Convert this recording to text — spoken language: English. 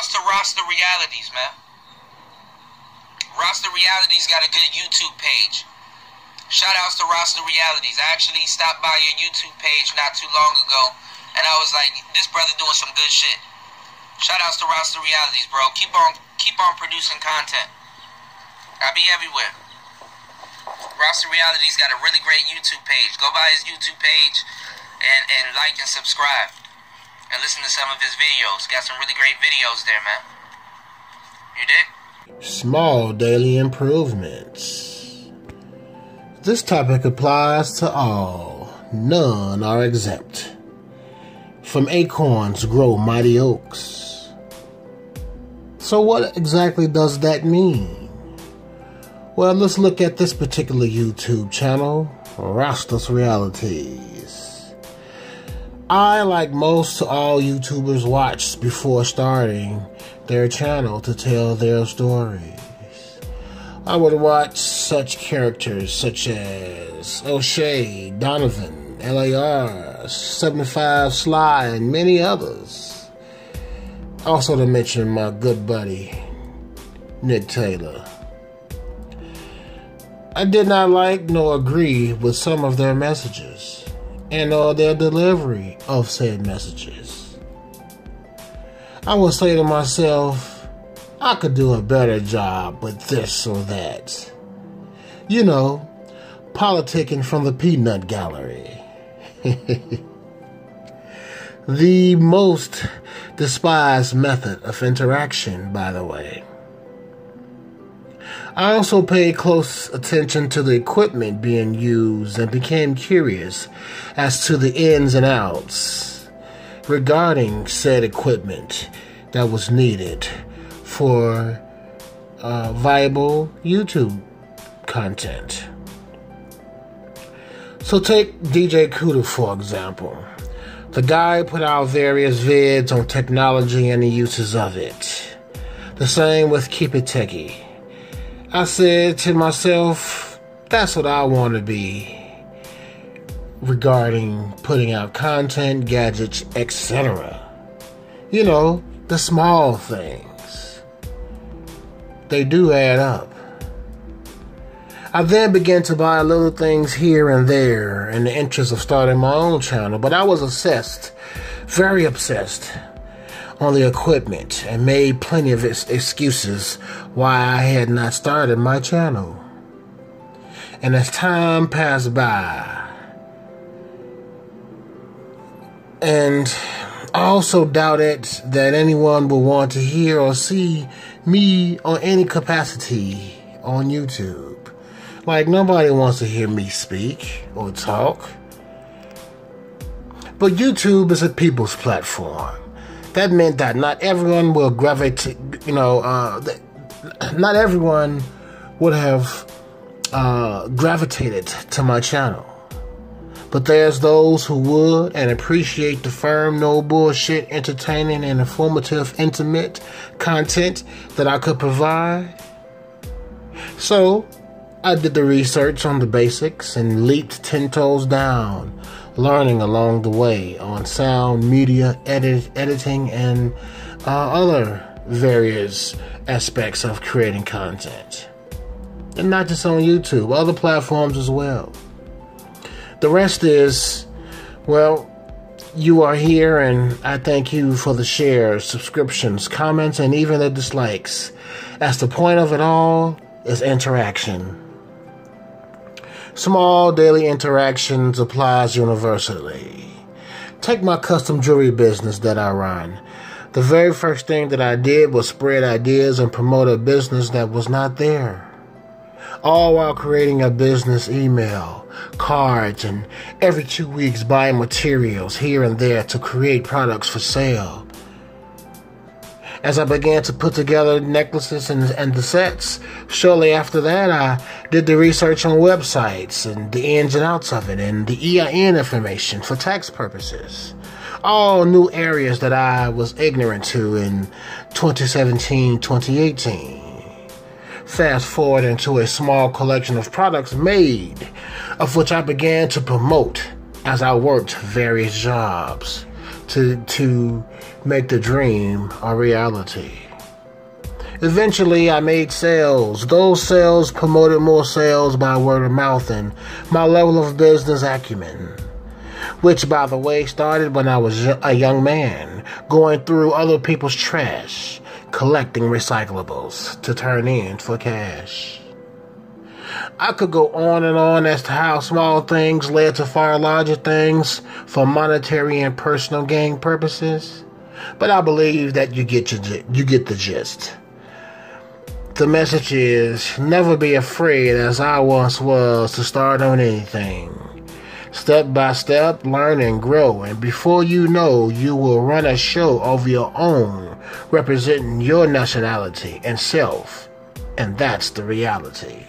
outs to Roster Realities, man. Roster Realities got a good YouTube page. Shout outs to Roster Realities. I actually stopped by your YouTube page not too long ago, and I was like, this brother doing some good shit. Shout outs to Roster Realities, bro. Keep on producing content. I'll be everywhere. Roster Realities got a really great YouTube page. Go by his YouTube page and like and subscribe. And listen to some of his videos. Got some really great videos there, man. You dig? Small daily improvements. This topic applies to all. None are exempt. From acorns grow mighty oaks. So what exactly does that mean? Well, let's look at this particular YouTube channel, Roster's Realities. I, like most all YouTubers, watched before starting their channel to tell their stories. I would watch such characters such as O'Shea, Donovan, LAR, 75 Sly, and many others. Also to mention my good buddy, Nick Taylor. I did not like nor agree with some of their messages and or their delivery of said messages. I would say to myself, I could do a better job with this or that. You know, politicking from the peanut gallery. The most despised method of interaction, by the way. I also paid close attention to the equipment being used and became curious as to the ins and outs regarding said equipment that was needed for viable YouTube content. So take DJ Cuda, for example. The guy put out various vids on technology and the uses of it. The same with Keep It Techie. I said to myself, that's what I want to be regarding putting out content, gadgets, etc. You know, the small things. They do add up. I then began to buy little things here and there in the interest of starting my own channel, but I was obsessed, very obsessed, on the equipment and made plenty of excuses why I had not started my channel. And as time passed by, and I also doubted that anyone would want to hear or see me on any capacity on YouTube. Like, nobody wants to hear me speak or talk. But YouTube is a people's platform. That meant that not everyone will gravitate, not everyone would have gravitated to my channel. But there's those who would and appreciate the firm, no bullshit, entertaining, and informative, intimate content that I could provide. So I did the research on the basics and leaped 10 toes down, learning along the way on sound, media, editing, and other various aspects of creating content. And not just on YouTube, other platforms as well. The rest is, well, you are here, and I thank you for the shares, subscriptions, comments, and even the dislikes, as the point of it all is interaction. Small daily interactions applies universally. Take my custom jewelry business that I run. The very first thing that I did was spread ideas and promote a business that was not there. All while creating a business email, cards, and every 2 weeks buying materials here and there to create products for sale. As I began to put together necklaces and the sets, shortly after that I did the research on websites and the ins and outs of it and the EIN information for tax purposes. All new areas that I was ignorant to in 2017, 2018. Fast forward into a small collection of products made, of which I began to promote as I worked various jobs. to make the dream a reality. Eventually, I made sales. Those sales promoted more sales by word of mouth and my level of business acumen, which, by the way, started when I was a young man, going through other people's trash, collecting recyclables to turn in for cash. I could go on and on as to how small things led to far larger things for monetary and personal gain purposes, but I believe that you get the gist. The message is, never be afraid, as I once was, to start on anything. Step by step, learn and grow, and before you know, you will run a show of your own, representing your nationality and self, and that's the reality.